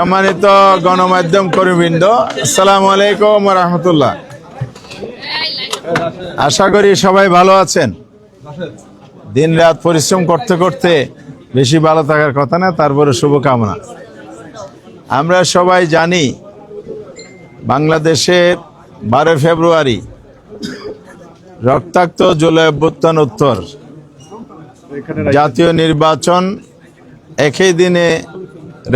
সম্মানিত গণমাধ্যম কর্মীবৃন্দ, আসসালামু আলাইকুম ওয়া রাহমাতুল্লাহ। আশা করি সবাই ভালো আছেন। দিন রাত পরিশ্রম করতে করতে বেশি ভালো থাকার কথা না, তারপরে শুভকামনা। আমরা সবাই জানি বাংলাদেশের 12 ফেব্রুয়ারি রক্তাক্ত জুলাই অভ্যুত্থান উত্তর জাতীয় নির্বাচন একই দিনে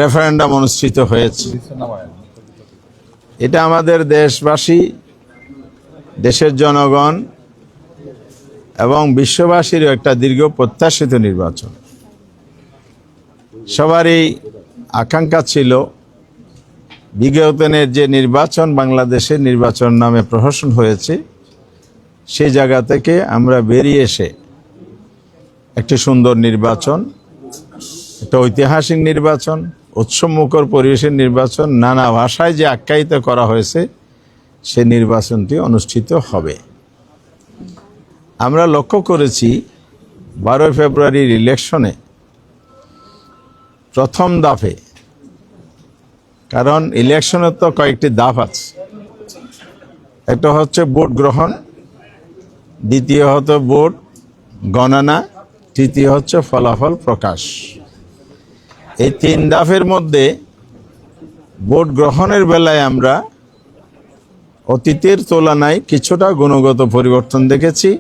রেফারেন্ডাম অনুষ্ঠিত হয়েছে। এটা আমাদের দেশবাসী, দেশের জনগণ এবং বিশ্ববাসীরও একটা দীর্ঘ প্রত্যাশিত নির্বাচন। সবারই আকাঙ্ক্ষা ছিল বিগত দিনের যে নির্বাচন বাংলাদেশের নির্বাচন নামে প্রহসন হয়েছে, সেই জায়গা থেকে আমরা বেরিয়ে এসে একটি সুন্দর নির্বাচন, একটা ঐতিহাসিক নির্বাচন, উৎসবমুখর পরিবেশের নির্বাচন, নানা ভাষায় যে আখ্যায়িত করা হয়েছে, সে নির্বাচনটি অনুষ্ঠিত হবে। আমরা লক্ষ্য করেছি 12 ফেব্রুয়ারির ইলেকশনে প্রথম ধাপে, কারণ ইলেকশনের তো কয়েকটি ধাপ আছে, একটা হচ্ছে ভোট গ্রহণ, দ্বিতীয় হচ্ছে ভোট গণনা, তৃতীয় হচ্ছে ফলাফল প্রকাশ। এই 3 ধাপের মধ্যে ভোট গ্রহণের বেলায় আমরা অতীতের তুলনায় কিছুটা গুণগত পরিবর্তন দেখেছি।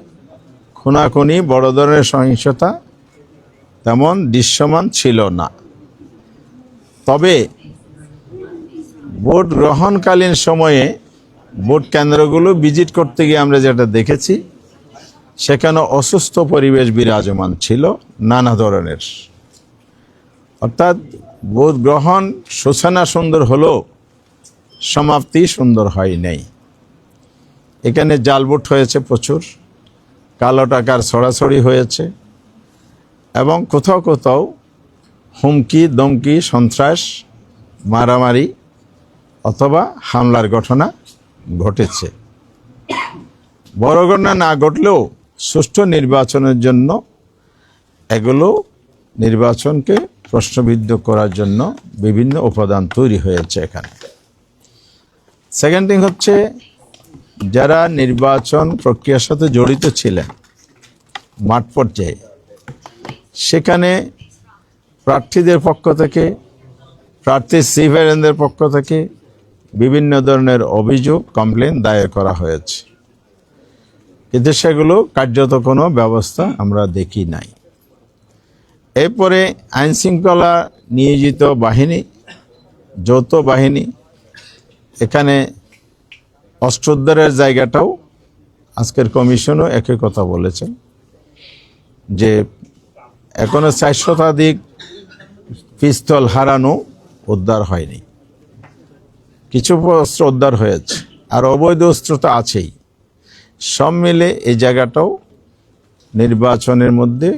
খুনাখুনি, বড় ধরনের সহিংসতা তেমন দৃশ্যমান ছিল না। তবে ভোট গ্রহণকালীন সময়ে ভোট কেন্দ্রগুলো ভিজিট করতে গিয়ে আমরা যেটা দেখেছি, সেখানে অসুস্থ পরিবেশ বিরাজমান ছিল নানা ধরনের। অর্থাৎ ভোট গ্রহণ সূচনা সুন্দর হলেও সমাপ্তি সুন্দর হয় নাই। এখানে জাল ভোট হয়েছে প্রচুর, কালো টাকার ছড়াছড়ি হয়েছে এবং কোথাও কোথাও হুমকি দমকি, সন্ত্রাস, মারামারি অথবা হামলার ঘটনা ঘটেছে। বড় ঘটনা না ঘটলেও সুষ্ঠু নির্বাচনের জন্য এগুলো নির্বাচনকে প্রশ্নবিদ্ধ করার জন্য বিভিন্ন উপাদান তৈরি হয়েছে এখানে। সেকেন্ড থিং হচ্ছে, যারা নির্বাচন প্রক্রিয়ার সাথে জড়িত ছিলেন মাঠ পর্যায়ে, সেখানে প্রার্থীদের পক্ষ থেকে, প্রার্থী সিভিলিয়ানদের পক্ষ থেকে বিভিন্ন ধরনের অভিযোগ, কমপ্লেন দায়ের করা হয়েছে, কিন্তু সেগুলো কার্যত কোনো ব্যবস্থা আমরা দেখি নাই। এরপরে আইনশৃঙ্খলা নিয়োজিত বাহিনী, যৌথ বাহিনী, এখানে অস্ত্র উদ্ধারের জায়গাটাও আজকের কমিশনও একই কথা বলেছেন যে এখনো 4 শতাধিক পিস্তল হারানো উদ্ধার হয়নি। কিছু অস্ত্র উদ্ধার হয়েছে, আর অবৈধ অস্ত্র তো আছেই। সব মিলে এই জায়গাটাও নির্বাচনের মধ্যে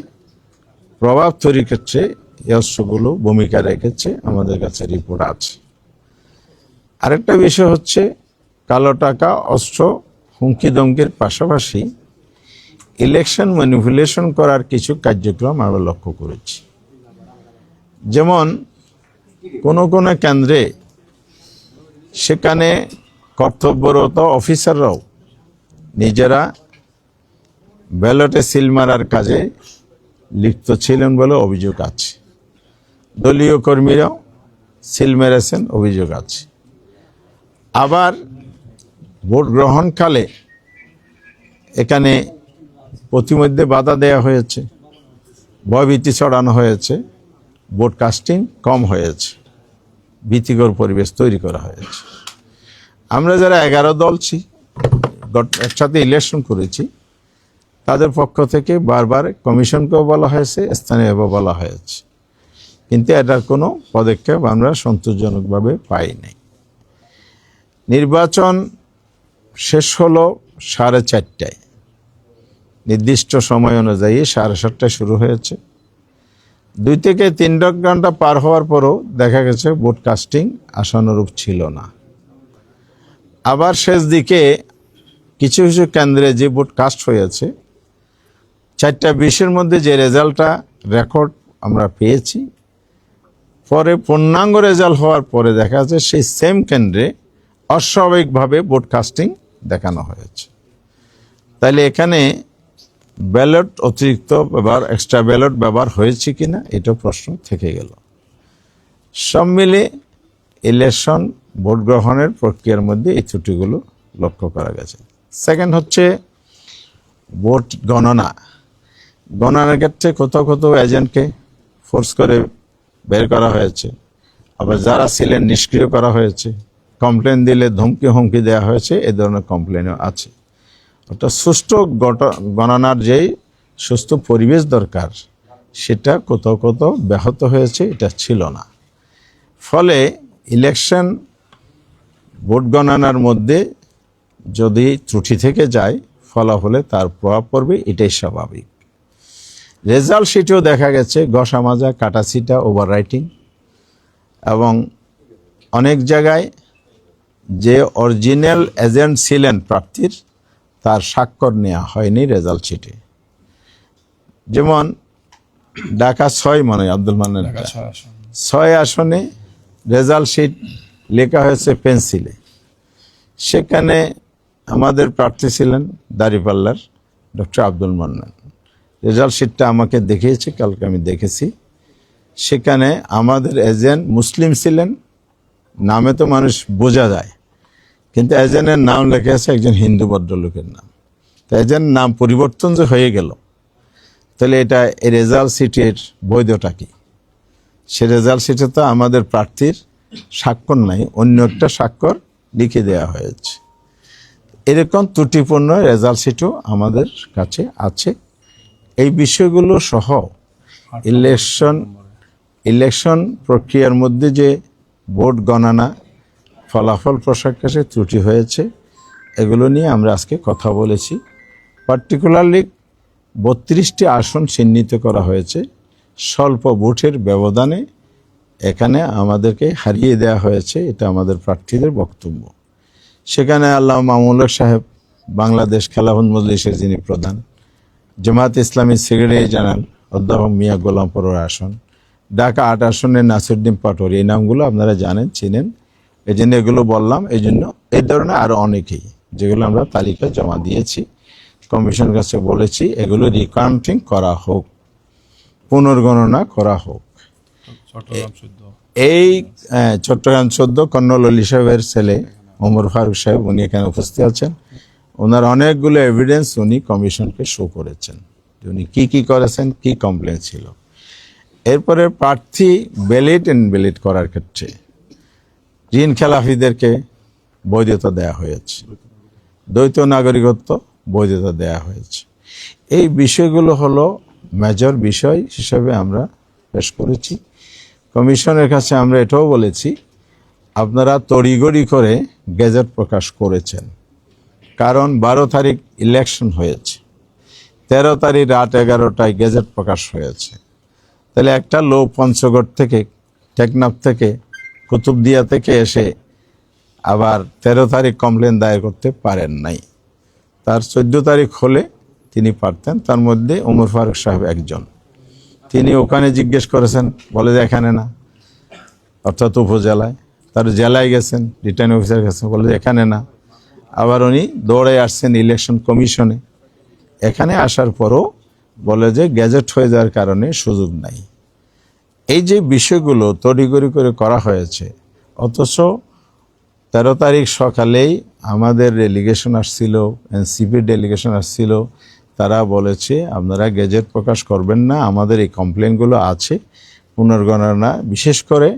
প্রভাব তৈরি করছে, এই অস্ত্রগুলো ভূমিকা রেখেছে, আমাদের কাছে রিপোর্ট আছে। আরেকটা বিষয় হচ্ছে, কালো টাকা, অস্ত্র, হুমকি ধমকির পাশাপাশি ইলেকশন ম্যানিপুলেশন করার কিছু কার্যক্রম আমরা লক্ষ্য করেছি। যেমন কোনো কোনো কেন্দ্রে সেখানে কর্তব্যরত অফিসাররাও নিজেরা ব্যালটে সিল মারার কাজে লিপ্ত ছিলেন বলে অভিযোগ আছে। দলীয় কর্মীরাও সিল মেরেছেন, অভিযোগ আছে। আবার ভোট গ্রহণকালে এখানে প্রতিমধ্যে বাধা দেওয়া হয়েছে, ভয়ভীতি ছড়ানো হয়েছে, ভোট কাস্টিং কম হয়েছে, ভীতিকর পরিবেশ তৈরি করা হয়েছে। আমরা যারা 11 দল একসাথে ইলেকশন করেছি, তাদের পক্ষ থেকে বারবার কমিশনকেও বলা হয়েছে, স্থানীয়ভাবে বলা হয়েছে, কিন্তু এটার কোনো পদক্ষেপ আমরা সন্তোষজনকভাবে পাই নাই। নির্বাচন শেষ হলো 4:30টায়, নির্দিষ্ট সময় অনুযায়ী 7:30টায় শুরু হয়েছে। 2 থেকে 3 ঘন্টা পার হওয়ার পরও দেখা গেছে ভোট কাস্টিং আশানুরূপ ছিল না। আবার শেষ দিকে কিছু কিছু কেন্দ্রে যে ভোট কাস্ট হয়েছে, 4:20-এর মধ্যে যে রেজাল্টটা রেকর্ড আমরা পেয়েছি, পরে পূর্ণাঙ্গ রেজাল্ট হওয়ার পরে দেখা যাচ্ছে সেই সেম কেন্দ্রে অস্বাভাবিকভাবে ভোট কাস্টিং দেখানো হয়েছে। তাইলে এখানে ব্যালট অতিরিক্ত ব্যবহার, এক্সট্রা ব্যালট ব্যবহার হয়েছে কিনা এটা প্রশ্ন থেকে গেল। সব মিলে ইলেকশন ভোট গ্রহণের প্রক্রিয়ার মধ্যে এই ত্রুটিগুলো লক্ষ্য করা গেছে। সেকেন্ড হচ্ছে ভোট গণনা। গণনার ক্ষেত্রে কোথাও কোথাও এজেন্টকে ফোর্স করে বের করা হয়েছে, আবার যারা ছিলেন নিষ্ক্রিয় করা হয়েছে, কমপ্লেন দিলে ধমকি হুমকি দেওয়া হয়েছে, এ ধরনের কমপ্লেনও আছে। অর্থাৎ সুষ্ঠু গণনার যেই সুস্থ পরিবেশ দরকার সেটা কোথাও কোথাও ব্যাহত হয়েছে, এটা ছিল না। ফলে ইলেকশন ভোট গণনার মধ্যে যদি ত্রুটি থেকে যায় ফলাফলে তার প্রভাব পড়বে, এটাই স্বাভাবিক। রেজাল্ট শিটেও দেখা গেছে ঘষা মাজা, কাটাছিটা, ওভার রাইটিং, এবং অনেক জায়গায় যে অরিজিনাল এজেন্ট ছিলেন প্রার্থীর তার স্বাক্ষর নেওয়া হয়নি রেজাল্ট শিটে। যেমন ঢাকা 6 মনে হয় আব্দুল মান্নান 6 আসনে রেজাল্ট শিট লেখা হয়েছে পেন্সিলে। সেখানে আমাদের প্রার্থী ছিলেন দাঁড়িপাল্লার ডক্টর আব্দুল মান্নান। রেজাল্ট শিটটা আমাকে দেখিয়েছে, কালকে আমি দেখেছি। সেখানে আমাদের এজেন্ট মুসলিম ছিলেন, নামে তো মানুষ বোঝা যায়, কিন্তু এজেন্টের নাম লেখা আছে একজন হিন্দু ভদ্রলোকের নাম। তো এজেন্ট নাম পরিবর্তন যে হয়ে গেল, তাহলে এটা এই রেজাল্ট শিটের বৈধতা কি? সে রেজাল্ট শিটে তো আমাদের প্রার্থীর স্বাক্ষর নাই, অন্য একটা স্বাক্ষর লিখে দেওয়া হয়েছে। এরকম ত্রুটিপূর্ণ রেজাল্ট শিটও আমাদের কাছে আছে। এই বিষয়গুলো সহ ইলেকশন প্রক্রিয়ার মধ্যে যে ভোট গণনা ফলাফল প্রকাশে ত্রুটি হয়েছে, এগুলো নিয়ে আমরা আজকে কথা বলেছি। পার্টিকুলারলি 32টি আসন চিহ্নিত করা হয়েছে স্বল্প ভোটের ব্যবধানে, এখানে আমাদেরকে হারিয়ে দেওয়া হয়েছে, এটা আমাদের প্রার্থীদের বক্তব্য। সেখানে আল্লামা মামুনুল হক সাহেব, বাংলাদেশ খেলাফত মজলিসের যিনি প্রধান, জামায়াত ইসলামী সেক্রেটারি জেনারেল অধ্যাপক মিয়া গোলাম পরোয়ার আসন, ঢাকা 8 আসনের নাসিরউদ্দিন পাটোয়ারি, এই নামগুলো আপনারা জানেন, চিনেন, এই জন্য এগুলো বললাম। এই জন্য এই ধরনের আরও অনেকেই যেগুলো আমরা তালিকা জমা দিয়েছি, কমিশনের কাছে বলেছি এগুলো রিকাউন্টিং করা হোক, পুনর্গণনা করা হোক। এই চট্টগ্রাম 14 কর্নল অলি সাহেবের ছেলে ওমর ফারুক সাহেব, উনি এখানে উপস্থিত আছেন। ওনার অনেকগুলো এভিডেন্স উনি কমিশনকে শো করেছেন, উনি কি করেছেন, কি কমপ্লেন ছিল। এরপরে প্রার্থী ব্যালিট ইনভ্যালিড করার ক্ষেত্রে ঋণ খেলাফিদেরকে বৈধতা দেওয়া হয়েছে, দ্বৈত নাগরিকত্ব বৈধতা দেওয়া হয়েছে। এই বিষয়গুলো হলো মেজর বিষয় হিসেবে আমরা পেশ করেছি। কমিশনের কাছে আমরা এটাও বলেছি, আপনারা তড়িঘড়ি করে গেজেট প্রকাশ করেছেন, কারণ 12 তারিখ ইলেকশন হয়েছে, 13 তারিখ রাত 11টায় গেজেট প্রকাশ হয়েছে। তাহলে একটা লোক পঞ্চগড় থেকে, টেকনাফ থেকে, কুতুবদিয়া থেকে এসে আবার 13 তারিখ কমপ্লেন দায়ের করতে পারেন নাই। তার 14 তারিখ হলে তিনি পারতেন। তার মধ্যে ওমর ফারুক সাহেব একজন, তিনি ওখানে জিজ্ঞেস করেছেন, বলে যে এখানে না, অর্থাৎ উপজেলায়। তার জেলায় গেছেন, রিটার্নিং অফিসার গেছেন, বলে যে এখানে না। আবার উনি দৌড়ে আসছেন ইলেকশন কমিশনে, এখানে আসার পরও বলে যে গ্যাজেট হয়ে যাওয়ার কারণে সুযোগ নাই। এই যে বিষয়গুলো তড়িঘড়ি করে করা হয়েছে, অথচ 13 তারিখ সকালেই আমাদের ডেলিগেশন আসছিল, এনসিপির ডেলিগেশন আসছিল, তারা বলেছে আপনারা গেজেট প্রকাশ করবেন না, আমাদের এই কমপ্লেনগুলো আছে, পুনর্গণনা, বিশেষ করে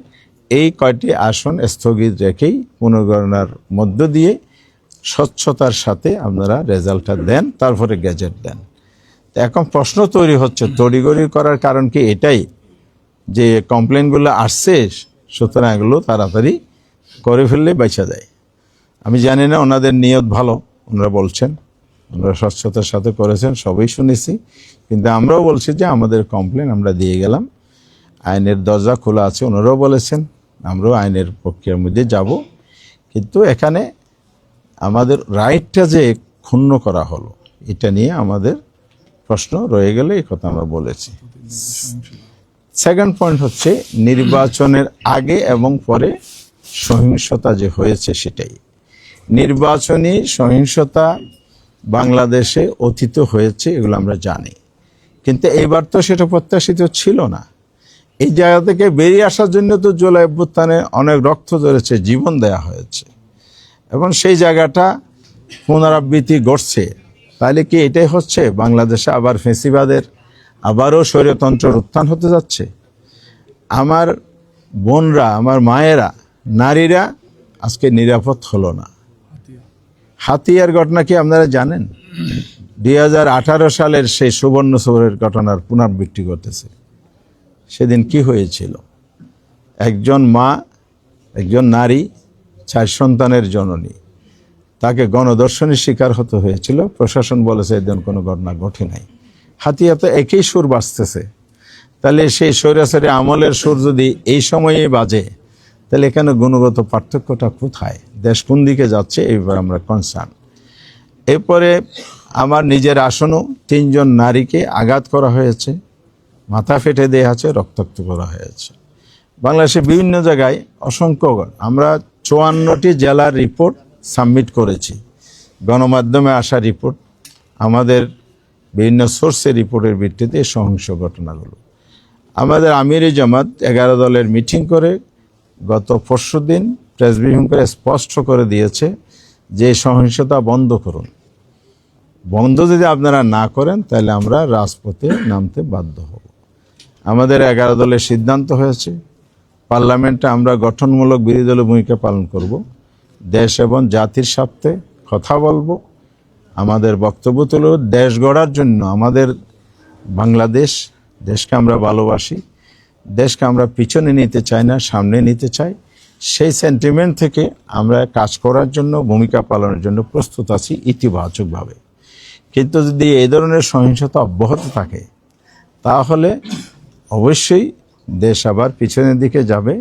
এই কয়টি আসন স্থগিত রেখেই পুনর্গণনার মধ্য দিয়ে স্বচ্ছতার সাথে আপনারা রেজাল্টটা দেন, তারপরে গেজেট দেন। এখন প্রশ্ন তৈরি হচ্ছে, তড়িঘড়ি করার কারণ কি এটাই যে কমপ্লেনগুলো আসছে, সুতরাং এগুলো তাড়াতাড়ি করে ফেললে বেঁচে যায়? আমি জানি না, ওনাদের নিয়ত ভালো, ওনারা বলছেন, ওনারা স্বচ্ছতার সাথে করেছেন, সবই শুনেছি, কিন্তু আমরাও বলছি যে আমাদের কমপ্লেন আমরা দিয়ে গেলাম, আইনের দরজা খোলা আছে, ওনারাও বলেছেন, আমরাও আইনের প্রক্রিয়ার মধ্যে যাব। কিন্তু এখানে আমাদের রাইটটা যে ক্ষুণ্ণ করা হলো, এটা নিয়ে আমাদের প্রশ্ন রয়ে গেলে এই কথা আমরা বলেছি। সেকেন্ড পয়েন্ট হচ্ছে নির্বাচনের আগে এবং পরে সহিংসতা যে হয়েছে সেটাই। নির্বাচনী সহিংসতা বাংলাদেশে অতীত হয়েছে, এগুলো আমরা জানি, কিন্তু এইবার তো সেটা প্রত্যাশিত ছিল না। এই জায়গা থেকে বেরিয়ে আসার জন্য তো জুলাই অভ্যুত্থানে অনেক রক্ত ঝরেছে, জীবন দেয়া হয়েছে, এবং সেই জায়গাটা পুনরাবৃত্তি ঘটছে। তাহলে কি এটাই হচ্ছে বাংলাদেশে আবার ফ্যাসিবাদের আবারও স্বৈরতন্ত্রের উত্থান হতে যাচ্ছে? আমার বোনরা, আমার মায়েরা, নারীরা আজকে নিরাপদ হলো না। হাতিয়ার ঘটনা কি আপনারা জানেন? 2018 সালের সেই সুবর্ণ সৌরের ঘটনার পুনরাবৃত্তি করতেছে। সেদিন কি হয়েছিল? একজন মা, একজন নারী, 4 সন্তানের জননী, তাকে গণধর্ষণের শিকার হতে হয়েছিল। প্রশাসন বলেছে এদিন কোনো ঘটনা ঘটে নাই। হাতিয়াতে একই সুর বাজতেছে। তাহলে সেই স্বৈরাচারী আমলের সুর যদি এই সময়ে বাজে, তাহলে এখানে গুণগত পার্থক্যটা কোথায়? দেশ কোন দিকে যাচ্ছে? এইবার আমরা কনসার্ন। এরপরে আমার নিজের আসনও 3 জন নারীকে আঘাত করা হয়েছে, মাথা ফেটে দেওয়া আছে, রক্তাক্ত করা হয়েছে। বাংলাদেশের বিভিন্ন জায়গায় অসংখ্য, আমরা 54টি জেলার রিপোর্ট সাবমিট করেছি, গণমাধ্যমে আসা রিপোর্ট, আমাদের বিভিন্ন সোর্সের রিপোর্টের ভিত্তিতে সহিংস ঘটনাগুলো। আমাদের আমিরি জামাত 11 দলের মিটিং করে গত পরশুদিন প্রেস ব্রিফিং করে স্পষ্ট করে দিয়েছে যে সহিংসতা বন্ধ করুন। বন্ধ যদি আপনারা না করেন তাহলে আমরা রাজপথে নামতে বাধ্য হব। আমাদের 11 দলের সিদ্ধান্ত হয়েছে, পার্লামেন্টে আমরা গঠনমূলক বিরোধী দলের ভূমিকা পালন করব, দেশ এবং জাতির স্বার্থে কথা বলবো, আমাদের বক্তব্য তুলব। দেশ গড়ার জন্য আমাদের বাংলাদেশ, দেশকে আমরা ভালোবাসি, দেশকে আমরা পিছনে নিতে চাই না, সামনে নিতে চাই। সেই সেন্টিমেন্ট থেকে আমরা কাজ করার জন্য, ভূমিকা পালনের জন্য প্রস্তুত আছি ইতিবাচকভাবে। কিন্তু যদি এই ধরনের সহিংসতা অব্যাহত থাকে তাহলে অবশ্যই দেশ আবার পিছনের দিকে যাবে।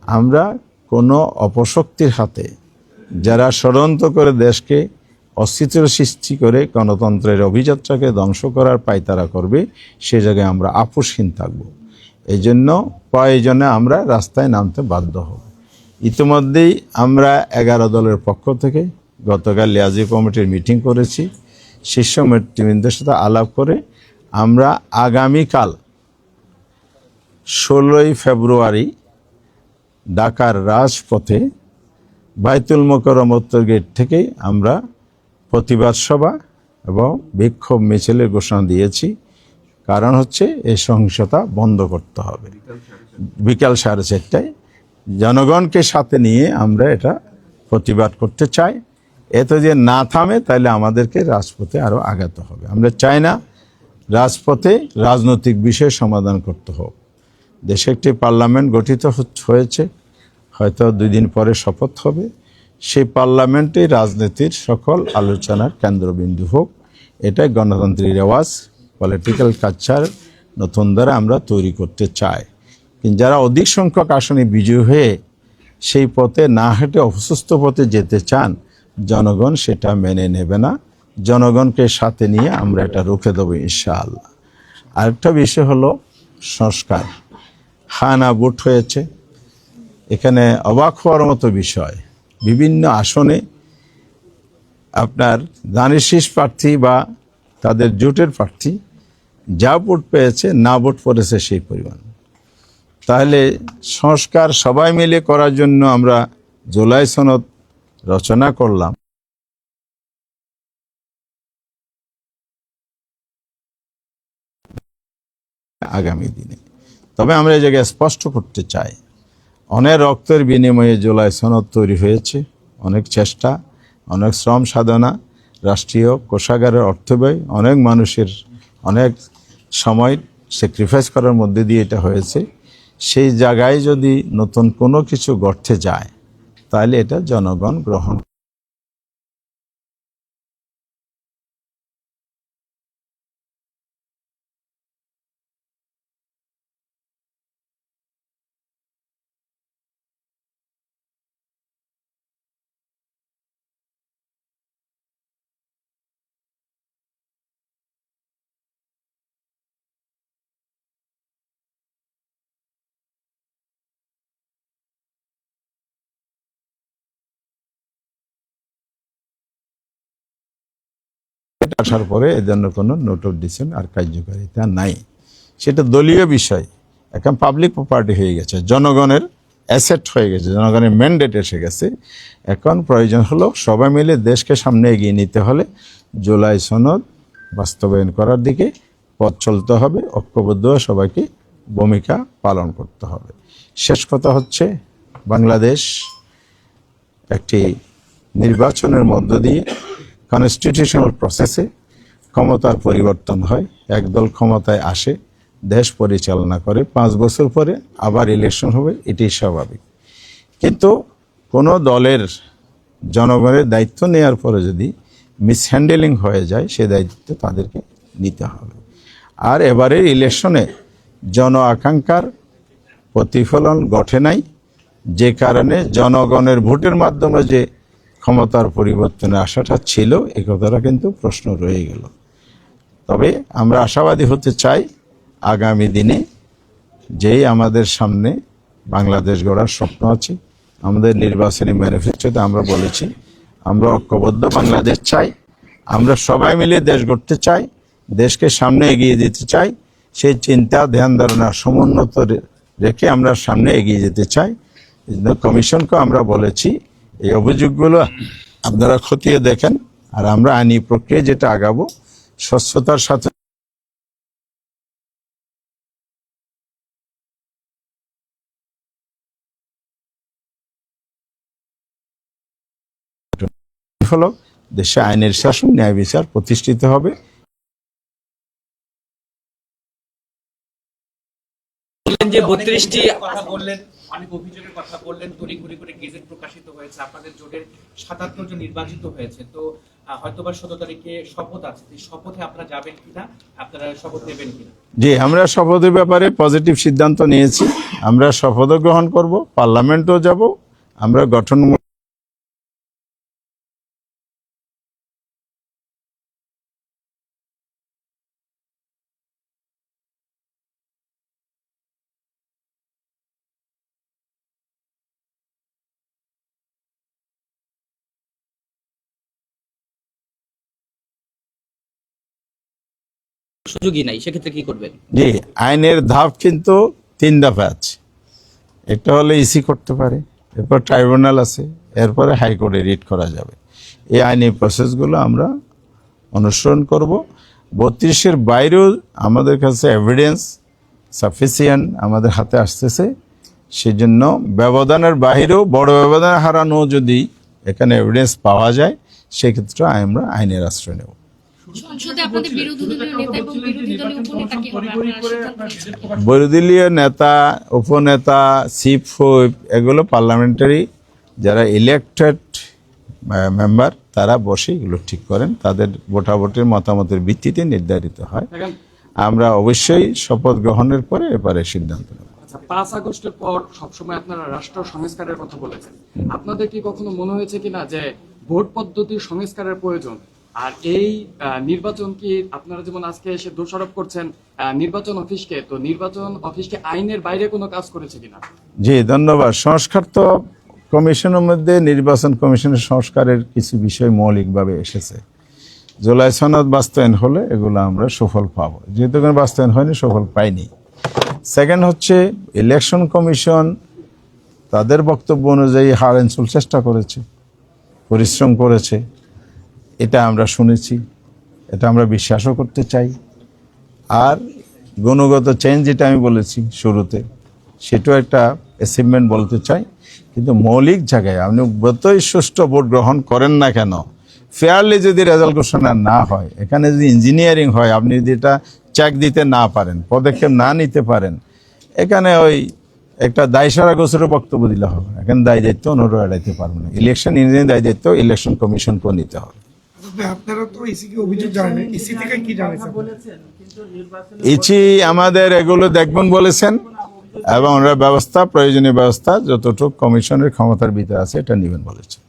আমরা কোনো অপশক্তির হাতে, যারা ষড়যন্ত্র করে দেশকে অস্তিত্ব সৃষ্টি করে গণতন্ত্রের অভিযাত্রাকে ধ্বংস করার পায়তারা করবে, সে জায়গায় আমরা আপোষহীন থাকব। এই জন্য প্রয়োজনে আমরা রাস্তায় নামতে বাধ্য হব। ইতিমধ্যেই আমরা 11 দলের পক্ষ থেকে গতকাল লিয়াজি কমিটির মিটিং করেছি। শীর্ষ নেতৃবৃন্দের সাথে আলাপ করে আমরা আগামীকাল 16ই ফেব্রুয়ারি ঢাকার রাজপথে বাইতুল মোকাররম উত্তর গেট থেকে আমরা প্রতিবাদ সভা এবং বিক্ষোভ মিছিলের ঘোষণা দিয়েছি। কারণ হচ্ছে এই সহিংসতা বন্ধ করতে হবে। বিকাল 4:30টায় জনগণকে সাথে নিয়ে আমরা এটা প্রতিবাদ করতে চাই। এত যে না থামে তাহলে আমাদেরকে রাজপথে আরও আগাতে হবে। আমরা চাই না রাজপথে রাজনৈতিক বিষয় সমাধান করতে হোক। দেশে একটি পার্লামেন্ট গঠিত হয়েছে, হয়তো 2 দিন পরে শপথ হবে। সেই পার্লামেন্টে রাজনীতির সকল আলোচনার কেন্দ্রবিন্দু হোক, এটাই গণতান্ত্রিক রেওয়াজ, পলিটিক্যাল কালচার নতুন দ্বারা আমরা তৈরি করতে চাই। কিন্তু যারা অধিক সংখ্যক আসনে বিজয়ী হয়ে সেই পথে না হেঁটে অসুস্থ পথে যেতে চান, জনগণ সেটা মেনে নেবে না। জনগণকে সাথে নিয়ে আমরা এটা রুখে দেবো ইনশাআল্লাহ। আরেকটা বিষয় হলো সংস্কার। হানা ভোট হয়েছে, এখানে অবাক হওয়ার মতো বিষয়, বিভিন্ন আসনে আপনার ধানের শীষ প্রার্থী বা তাদের জোটের প্রার্থী যা ভোট পেয়েছে, না ভোট পড়েছে সেই পরিমাণ। তাহলে সংস্কার সবাই মিলে করার জন্য আমরা জুলাই সনদ রচনা করলাম, আগামী দিনে। তবে আমরা এই জায়গায় স্পষ্ট করতে চাই, অনেক রক্তের বিনিময়ে জুলাই সনদ তৈরি হয়েছে, অনেক চেষ্টা, অনেক শ্রম সাধনা, রাষ্ট্রীয় কোষাগারের অর্থব্যয়, অনেক মানুষের অনেক সময় স্যাক্রিফাইস করার মধ্যে দিয়ে এটা হয়েছে। সেই জায়গায় যদি নতুন কোনো কিছু গড়তে যায় তাহলে এটা জনগণ গ্রহণ আসার পরে এর জন্য কোনো নোট অফ ডিসেন্ট আর কার্যকারিতা নাই। সেটা দলীয় বিষয়, এখন পাবলিক প্রপার্টি হয়ে গেছে, জনগণের অ্যাসেট হয়ে গেছে, জনগণের ম্যান্ডেট এসে গেছে। এখন প্রয়োজন হলো সবাই মিলে দেশকে সামনে এগিয়ে নিতে হলে জুলাই সনদ বাস্তবায়ন করার দিকে পথ চলতে হবে, ঐক্যবদ্ধ সবাইকে ভূমিকা পালন করতে হবে। শেষ কথা হচ্ছে, বাংলাদেশ একটি নির্বাচনের মধ্য দিয়ে কনস্টিটিউশনাল প্রসেসে ক্ষমতার পরিবর্তন হয়, একদল ক্ষমতায় আসে, দেশ পরিচালনা করে, 5 বছর পরে আবার ইলেকশন হবে, এটি স্বাভাবিক। কিন্তু কোনো দলের জনগণের দায়িত্ব নেওয়ার পরে যদি মিসহ্যান্ডেলিং হয়ে যায়, সে দায়িত্ব তাদেরকে নিতে হবে। আর এবারের ইলেকশনে জন আকাঙ্ক্ষার প্রতিফলন ঘটে নাই, যে কারণে জনগণের ভোটের মাধ্যমে যে ক্ষমতার পরিবর্তনে আশাটা ছিল, এই কথাটা কিন্তু প্রশ্ন রয়ে গেল। তবে আমরা আশাবাদী হতে চাই, আগামী দিনে যেই আমাদের সামনে বাংলাদেশ গড়ার স্বপ্ন আছে, আমাদের নির্বাচনী ম্যানিফেস্টোতে আমরা বলেছি আমরা ঐক্যবদ্ধ বাংলাদেশ চাই, আমরা সবাই মিলে দেশ গড়তে চাই, দেশকে সামনে এগিয়ে যেতে চাই। সেই চিন্তা ধ্যান ধারণা সমুন্নত রেখে আমরা সামনে এগিয়ে যেতে চাই। কমিশনকে আমরা বলেছি এই অভিযোগগুলো আপনারা খতিয়ে দেখেন, আর আমরা আইনি প্রক্রিয়া যেটা আগাবো স্বচ্ছতার সাথে হলো দেশে আইনের শাসন, ন্যায় বিচার প্রতিষ্ঠিত হবে। যে 32টি কথা বললেন, অনেক অভিযোগের কথা বললেন, তড়িঘড়ি করে গেজেট প্রকাশিত হয়েছে, আপনাদের জোটের 77 জন নির্বাচিত হয়েছে, তো হয়তোবা 17 তারিখে শপথ আছে, এই শপথে আপনারা যাবেন কিনা, আপনারা শপথ নেবেন কিনা? জি, আমরা শপথের ব্যাপারে পজিটিভ সিদ্ধান্ত নিয়েছি। আমরা শপথ গ্রহণ করব, পার্লামেন্টও যাব, আমরা গঠন সুযোগই নাই, সেক্ষেত্রে কি করবেন? জি, আইনের ধাপ কিন্তু 3 ধাপে আছে। একটা হলে ইসি করতে পারে, এরপর ট্রাইব্যুনাল আছে, এরপরে হাইকোর্টে রিট করা যাবে। এই আইনি প্রসেসগুলো আমরা অনুসরণ করব। 32-এর বাইরেও আমাদের কাছে এভিডেন্স সাফিসিয়েন্ট আমাদের হাতে আসতেছে, সেজন্য ব্যবধানের বাইরেও বড় ব্যবধান হারানো যদি এখানে এভিডেন্স পাওয়া যায়, সেক্ষেত্রে আমরা আইনের আশ্রয় নেব। বিরোধী নেতা, উপনেতা, চিফ হুইপ, এগুলো পার্লামেন্টারি যারা ইলেকটেড মেম্বার, তারা বসে এগুলো ঠিক করেন, তাদের ভোটাভোটের মতামতের ভিত্তিতে নির্ধারিত হয়। আমরা অবশ্যই শপথ গ্রহণের পরে এবারে সিদ্ধান্ত নেব। 5 আগস্টের পর সবসময় আপনারা রাষ্ট্র সংস্কারের কথা বলেছেন, আপনাদের কি কখনো মনে হয়েছে কিনা যে ভোট পদ্ধতির সংস্কারের প্রয়োজন? আর এই নির্বাচন কি আপনারা যেমন আজকে এসে দোষারোপ করছেন নির্বাচন অফিসকে, তো নির্বাচন অফিসকে আইনের বাইরে কোনো কাজ করেছে কিনা? জি, ধন্যবাদ। সংস্কার তো কমিশনের মধ্যে নির্বাচন কমিশনের সংস্কারের কিছু বিষয় মৌলিকভাবে এসেছে। জুলাই সনদ বাস্তবায়ন হলে এগুলো আমরা সফল পাবো, যেহেতু কোনো বাস্তবায়ন হয়নি, সফল পাইনি। সেকেন্ড হচ্ছে ইলেকশন কমিশন তাদের বক্তব্য অনুযায়ী হার অ্যান্ড সোল চেষ্টা করেছে, পরিশ্রম করেছে, এটা আমরা শুনেছি, এটা আমরা বিশ্বাসও করতে চাই। আর গুণগত চেঞ্জ যেটা আমি বলেছি শুরুতে, সেটাও একটা অ্যাচিভমেন্ট বলতে চাই। কিন্তু মৌলিক জায়গায় আপনি যতই সুষ্ঠু ভোট গ্রহণ করেন না কেন, ফেয়ারলি যদি রেজাল্ট ঘোষণা না হয়, এখানে যদি ইঞ্জিনিয়ারিং হয়, আপনি যদি এটা চেক দিতে না পারেন, পদক্ষেপ না নিতে পারেন, এখানে ওই একটা দায়সারা গোছরের বক্তব্য দিলে হবে। এখানে দায় দায়িত্ব অন্যরা এড়াইতে পারবে না। ইলেকশন ইঞ্জিনিয়ারিং দায় দায়িত্ব ইলেকশন কমিশনকে নিতে হবে। ইসি আমাদের এগুলো দেখবেন বলেছেন, এবং ওনারা ব্যবস্থা, প্রয়োজনীয় ব্যবস্থা যতটুকু কমিশনের ক্ষমতার ভিতরে আছে এটা নেবেন বলেছেন।